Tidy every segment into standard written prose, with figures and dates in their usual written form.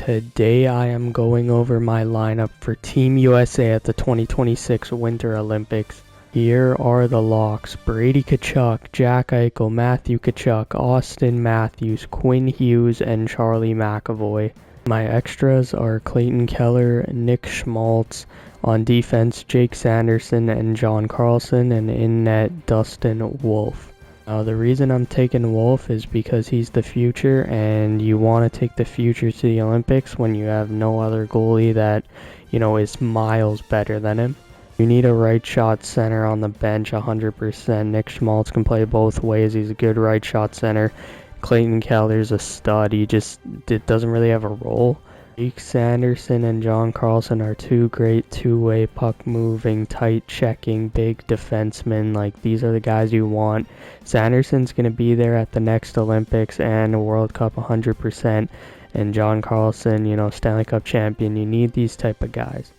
Today I am going over my lineup for Team USA at the 2026 Winter Olympics. Here are the locks: Brady Tkachuk, Jack Eichel, Matthew Tkachuk, Austin Matthews, Quinn Hughes, and Charlie McAvoy. My extras are Clayton Keller, Nick Schmaltz, on defense Jake Sanderson and John Carlson, and in net Dustin Wolf. Now the reason I'm taking Wolf is because he's the future, and you want to take the future to the Olympics when you have no other goalie that, is miles better than him. You need a right shot center on the bench 100%. Nick Schmaltz can play both ways. He's a good right shot center. Clayton Keller's a stud. He just doesn't really have a role. Jake Sanderson and John Carlson are two great two-way puck-moving, tight-checking, big defensemen. These are the guys you want. Sanderson's going to be there at the next Olympics and World Cup 100%. And John Carlson, Stanley Cup champion. You need these type of guys.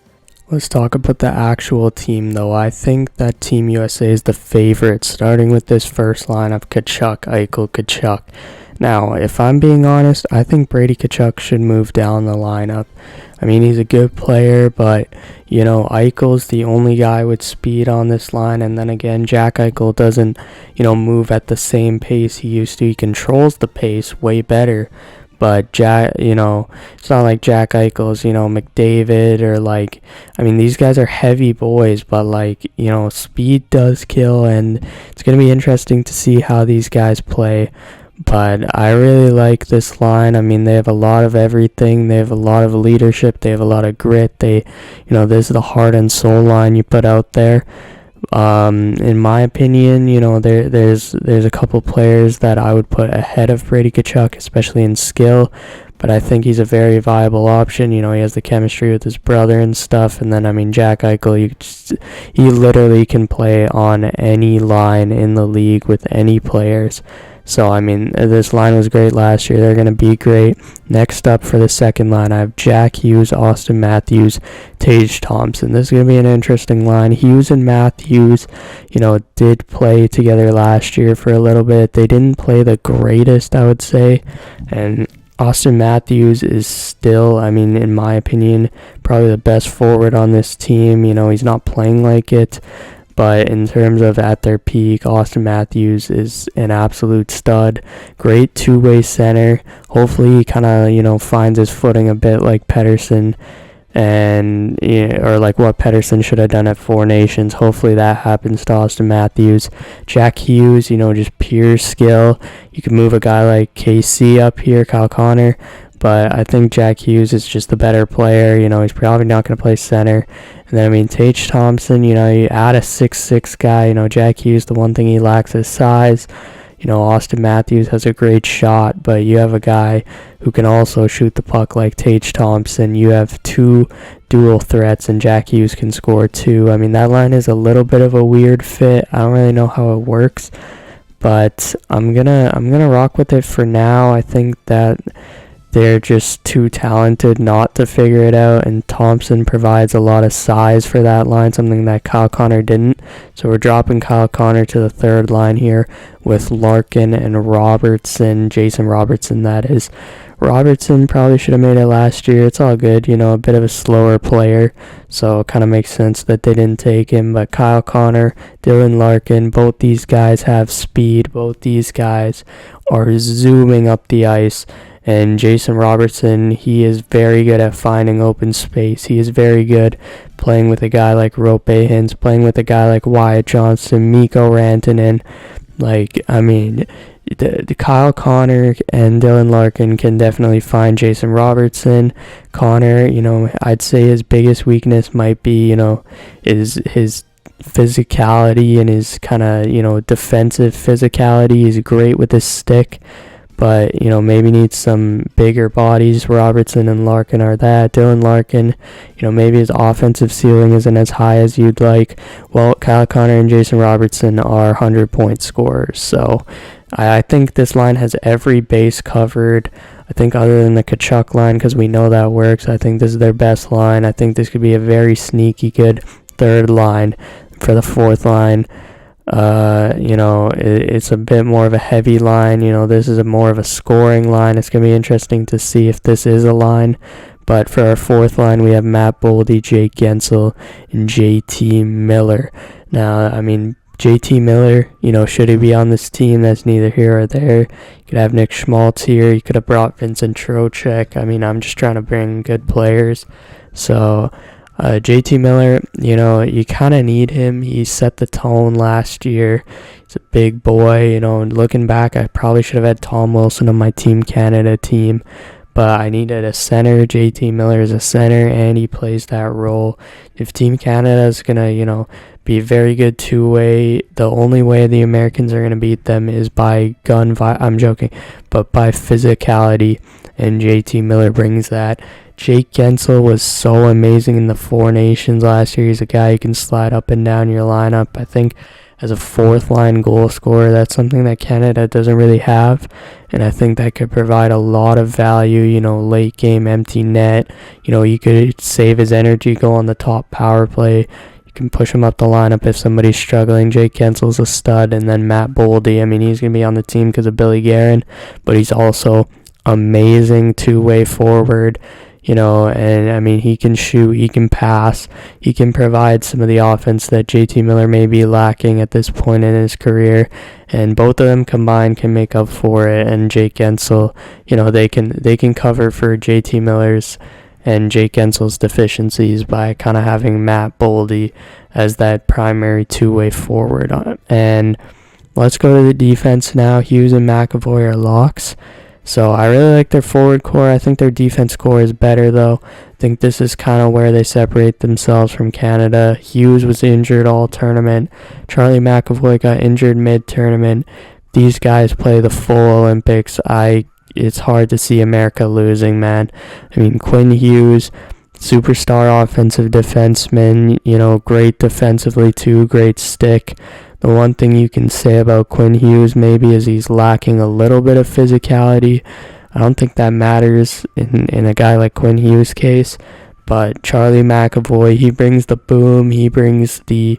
Let's talk about the actual team, though. I think that Team USA is the favorite, starting with this first line of Tkachuk, Eichel, Tkachuk. Now, if I'm being honest, I think Brady Tkachuk should move down the lineup. I mean, he's a good player, but, Eichel's the only guy with speed on this line. And then again, Jack Eichel doesn't, move at the same pace he used to. He controls the pace way better. But it's not like Jack Eichel's, McDavid or these guys are heavy boys, but speed does kill, and it's going to be interesting to see how these guys play. But I really like this line. I mean, they have a lot of everything. They have a lot of leadership. They have a lot of grit. This is the heart and soul line you put out there. In my opinion, there's a couple players that I would put ahead of Brady Tkachuk, especially in skill, but I think he's a very viable option. He has the chemistry with his brother and stuff. And then, Jack Eichel, he literally can play on any line in the league with any players. So, this line was great last year. They're going to be great. Next up for the second line, I have Jack Hughes, Austin Matthews, Tage Thompson. This is going to be an interesting line. Hughes and Matthews, did play together last year for a little bit. They didn't play the greatest, I would say. And Austin Matthews is still, in my opinion, probably the best forward on this team. He's not playing like it. But in terms of at their peak, Austin Matthews is an absolute stud. Great two-way center. Hopefully he kind of, finds his footing a bit like Pettersson, or like what Pettersson should have done at Four Nations. Hopefully that happens to Austin Matthews. Jack Hughes, just pure skill. You can move a guy like KC up here, Kyle Connor. But I think Jack Hughes is just the better player. He's probably not going to play center. And then, Tage Thompson, you add a 6'6" guy. Jack Hughes, the one thing he lacks is size. Austin Matthews has a great shot, but you have a guy who can also shoot the puck like Tage Thompson. You have two dual threats, and Jack Hughes can score too. That line is a little bit of a weird fit. I don't really know how it works, but I'm gonna rock with it for now. I think that they're just too talented not to figure it out, and Thompson provides a lot of size for that line, something that Kyle Connor didn't. So we're dropping Kyle Connor to the third line here with Larkin and Robertson, Jason Robertson, that is. Robertson probably should have made it last year. It's all good, a bit of a slower player, so it kind of makes sense that they didn't take him. But Kyle Connor, Dylan Larkin, both these guys have speed. Both these guys are zooming up the ice. And Jason Robertson, he is very good at finding open space. He is very good playing with a guy like Rope Hintz, playing with a guy like Wyatt Johnston, Mikko Rantanen. The Kyle Connor and Dylan Larkin can definitely find Jason Robertson. Connor, I'd say his biggest weakness might be, is his physicality and his kind of, defensive physicality. He's great with his stick, but, maybe needs some bigger bodies. Robertson and Larkin are that. Dylan Larkin, maybe his offensive ceiling isn't as high as you'd like. Well, Kyle Connor and Jason Robertson are 100-point scorers. So I think this line has every base covered. I think other than the Tkachuk line, because we know that works, I think this is their best line. I think this could be a very sneaky good third line for the fourth line. It's a bit more of a heavy line. This is more of a scoring line. It's going to be interesting to see if this is a line. But for our fourth line, we have Matt Boldy, Jake Gensel, and JT Miller. Now, JT Miller, should he be on this team? That's neither here or there. You could have Nick Schmaltz here. You could have brought Vincent Trocheck. I'm just trying to bring good players. So, JT Miller, you kind of need him. He set the tone last year. He's a big boy. Looking back, I probably should have had Tom Wilson on my Team Canada team. But I needed a center. JT Miller is a center, and he plays that role. If Team Canada is going to, be very good two-way, the only way the Americans are going to beat them is by I'm joking, but by physicality, and JT Miller brings that. Jake Gensel was so amazing in the Four Nations last year. He's a guy who can slide up and down your lineup. I think as a fourth-line goal scorer, that's something that Canada doesn't really have, and I think that could provide a lot of value, late game, empty net. You could save his energy, go on the top power play. You can push him up the lineup if somebody's struggling. Jake Gensel's a stud, and then Matt Boldy. He's going to be on the team because of Billy Guerin, but he's also amazing two-way forward. And he can shoot, he can pass, he can provide some of the offense that JT Miller may be lacking at this point in his career, and both of them combined can make up for it. And Jake Gensel, they can cover for JT Miller's and Jake Gensel's deficiencies by kind of having Matt Boldy as that primary two-way forward. And let's go to the defense now. Hughes and McAvoy are locks. So I really like their forward core. I think their defense core is better, though. I think this is kind of where they separate themselves from Canada. Hughes was injured all tournament. Charlie McAvoy got injured mid-tournament. These guys play the full Olympics. It's hard to see America losing, man. Quinn Hughes, superstar offensive defenseman, great defensively too, great stick. The one thing you can say about Quinn Hughes maybe is he's lacking a little bit of physicality. I don't think that matters in a guy like Quinn Hughes' case. But Charlie McAvoy, he brings the boom. He brings the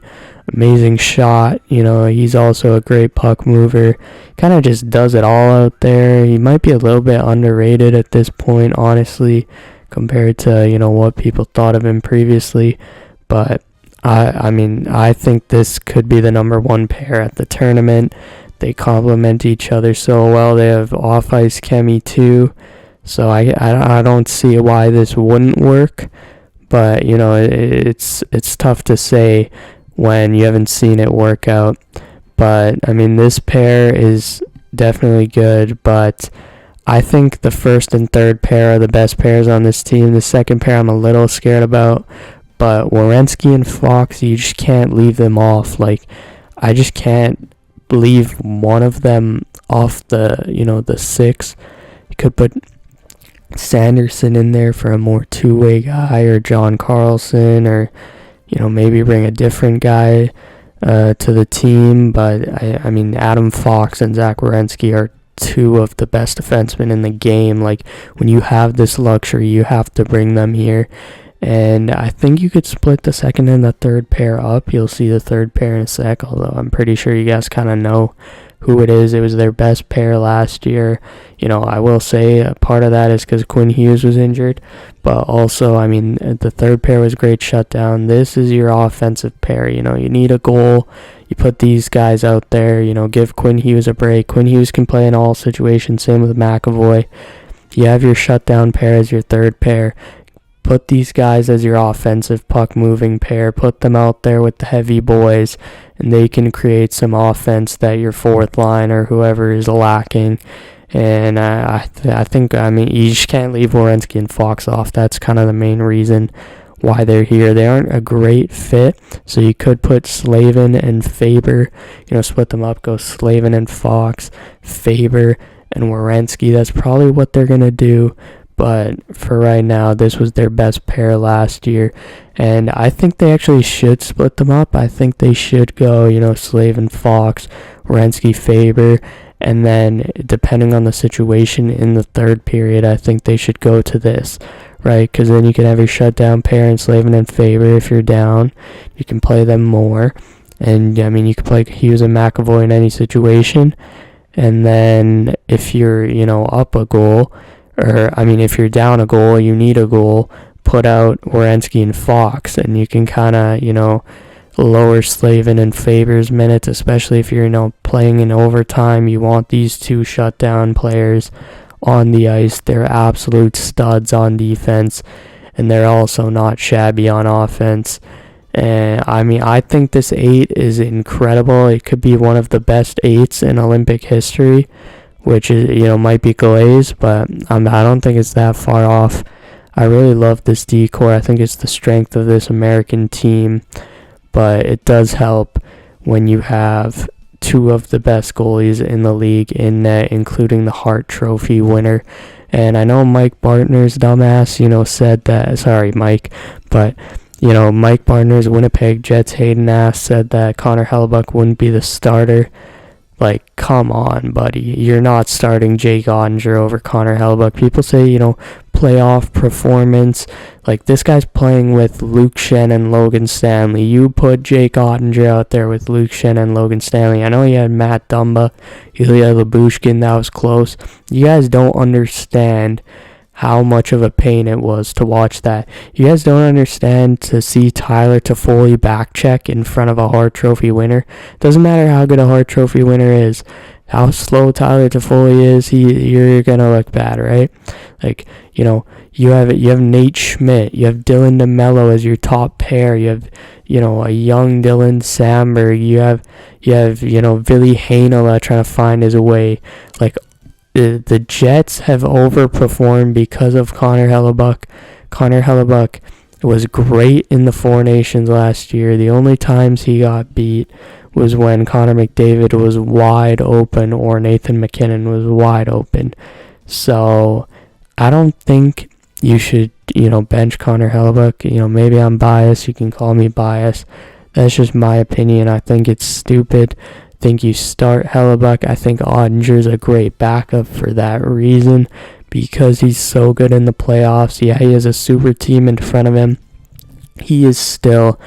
amazing shot. He's also a great puck mover. Kind of just does it all out there. He might be a little bit underrated at this point, honestly, compared to, what people thought of him previously. But I think this could be the number one pair at the tournament. They complement each other so well. They have off-ice chemistry too. So I don't see why this wouldn't work. But, it's tough to say when you haven't seen it work out. But, this pair is definitely good. But I think the first and third pair are the best pairs on this team. The second pair I'm a little scared about. But Werenski and Fox, you just can't leave them off. I just can't leave one of them off the six. You could put Sanderson in there for a more two-way guy, or John Carlson, or maybe bring a different guy to the team. But Adam Fox and Zach Werenski are two of the best defensemen in the game. When you have this luxury, you have to bring them here. And I think you could split the second and the third pair up. You'll see the third pair in a sec, although I'm pretty sure you guys kind of know who it is. It was their best pair last year. I will say a part of that is because Quinn Hughes was injured. But also, the third pair was great shutdown. This is your offensive pair. You need a goal. You put these guys out there. Give Quinn Hughes a break. Quinn Hughes can play in all situations. Same with McAvoy. You have your shutdown pair as your third pair. Put these guys as your offensive puck-moving pair. Put them out there with the heavy boys, and they can create some offense that your fourth line or whoever is lacking. And I think you just can't leave Werenski and Fox off. That's kind of the main reason why they're here. They aren't a great fit, so you could put Slavin and Faber. Split them up. Go Slavin and Fox, Faber and Werenski. That's probably what they're gonna do. But for right now, this was their best pair last year. And I think they actually should split them up. I think they should go, Slavin, Fox, Werenski, Faber. And then, depending on the situation in the third period, I think they should go to this, right? Because then you can have your shutdown pair in Slavin and Faber if you're down. You can play them more. And I mean, you could play Hughes and McAvoy in any situation. And then if you're, up a goal, or I mean, if you're down a goal, you need a goal, put out Werenski and Fox, and you can kind of, lower Slavin and Faber's minutes, especially if you're, playing in overtime. You want these two shutdown players on the ice. They're absolute studs on defense, and they're also not shabby on offense. And I mean, I think this 8 is incredible. It could be one of the best 8s in Olympic history, which is, might be glazed, but I don't think it's that far off. I really love this decor. I think it's the strength of this American team, but it does help when you have two of the best goalies in the league in net, including the Hart Trophy winner. And I know Mike Bartner's dumbass, said that, sorry, Mike, but Mike Bartner's Winnipeg Jets Hayden ass said that Connor Hellebuyck wouldn't be the starter. Like, come on, buddy. You're not starting Jake Ottinger over Connor Hellebuyck. People say, playoff performance. Like, this guy's playing with Luke Shen and Logan Stanley. You put Jake Ottinger out there with Luke Shen and Logan Stanley. I know he had Matt Dumba, Ilya Lyubushkin, that was close. You guys don't understand how much of a pain it was to watch that. You guys don't understand to see Tyler Toffoli backcheck in front of a Hart Trophy winner. Doesn't matter how good a Hart Trophy winner is, how slow Tyler Toffoli is, you're gonna look bad, right? Like, you have Nate Schmidt, you have Dylan DeMello as your top pair, you have, a young Dylan Samberg, you have Ville Heinola trying to find his way. Like, the Jets have overperformed because of Connor Hellebuyck. Connor Hellebuyck was great in the Four Nations last year. The only times he got beat was when Connor McDavid was wide open or Nathan McKinnon was wide open. So I don't think you should, bench Connor Hellebuyck. Maybe I'm biased. You can call me biased. That's just my opinion. I think it's stupid. I think you start Hellebuyck. I think Ottinger's a great backup for that reason, because he's so good in the playoffs. Yeah, he has a super team in front of him. He is still,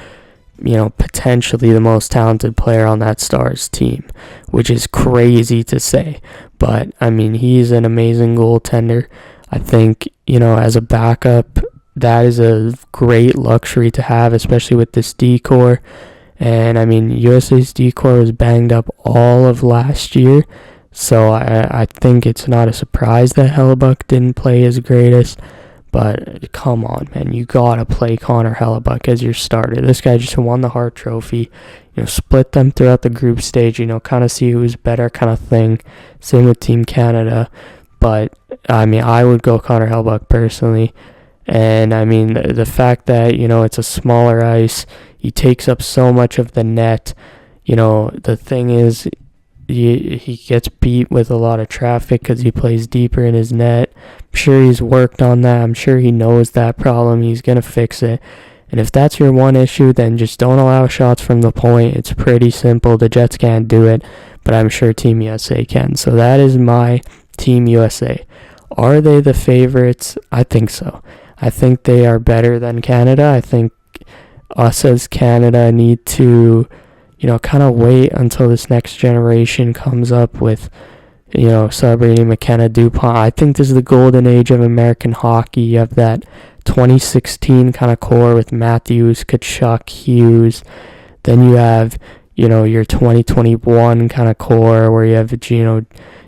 potentially the most talented player on that Stars team, which is crazy to say. But, I mean, he's an amazing goaltender. I think, as a backup, that is a great luxury to have, especially with this decor. And I mean, USA's decor was banged up all of last year, so I think it's not a surprise that Hellebuyck didn't play his greatest. But come on, man, you gotta play Connor Hellebuyck as your starter. This guy just won the Hart Trophy. Split them throughout the group stage. Kind of see who's better, kind of thing. Same with Team Canada. But I mean, I would go Connor Hellebuyck personally. And I mean, the fact that it's a smaller ice. He takes up so much of the net. The thing is, he gets beat with a lot of traffic because he plays deeper in his net. I'm sure he's worked on that. I'm sure he knows that problem. He's going to fix it. And if that's your one issue, then just don't allow shots from the point. It's pretty simple. The Jets can't do it, but I'm sure Team USA can. So that is my Team USA. Are they the favorites? I think so. I think they are better than Canada. I think us as Canada need to, kind of wait until this next generation comes up with, celebrating McKenna DuPont. I think this is the golden age of American hockey. You have that 2016 kind of core with Matthews, Tkachuk, Hughes. Then you have, your 2021 kind of core where you have,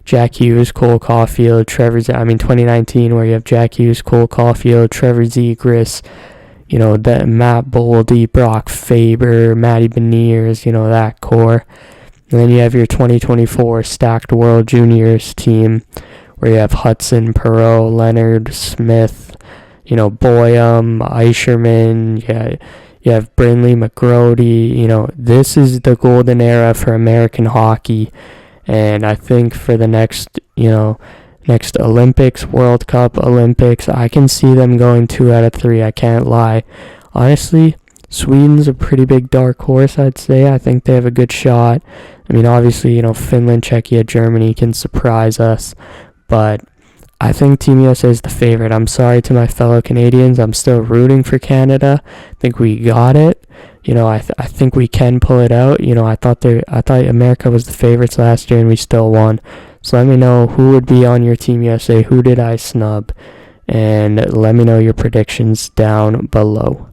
Jack Hughes, Cole Caulfield, 2019 where you have Jack Hughes, Cole Caulfield, Trevor Zegras, that Matt Boldy, Brock Faber, Matty Beniers, that core. And then you have your 2024 Stacked World Juniors team where you have Hudson, Perot, Leonard, Smith, Boyum, Eisherman, you have Brindley, McGrody. This is the golden era for American hockey. And I think for the next Olympics, World Cup, Olympics, I can see them going 2 out of 3. I can't lie. Honestly, Sweden's a pretty big dark horse, I'd say. I think they have a good shot. I mean, obviously, Finland, Czechia, Germany can surprise us. But I think Team USA is the favorite. I'm sorry to my fellow Canadians. I'm still rooting for Canada. I think we got it. I think we can pull it out. I thought America was the favorites last year and we still won. So let me know who would be on your Team USA, who did I snub, and let me know your predictions down below.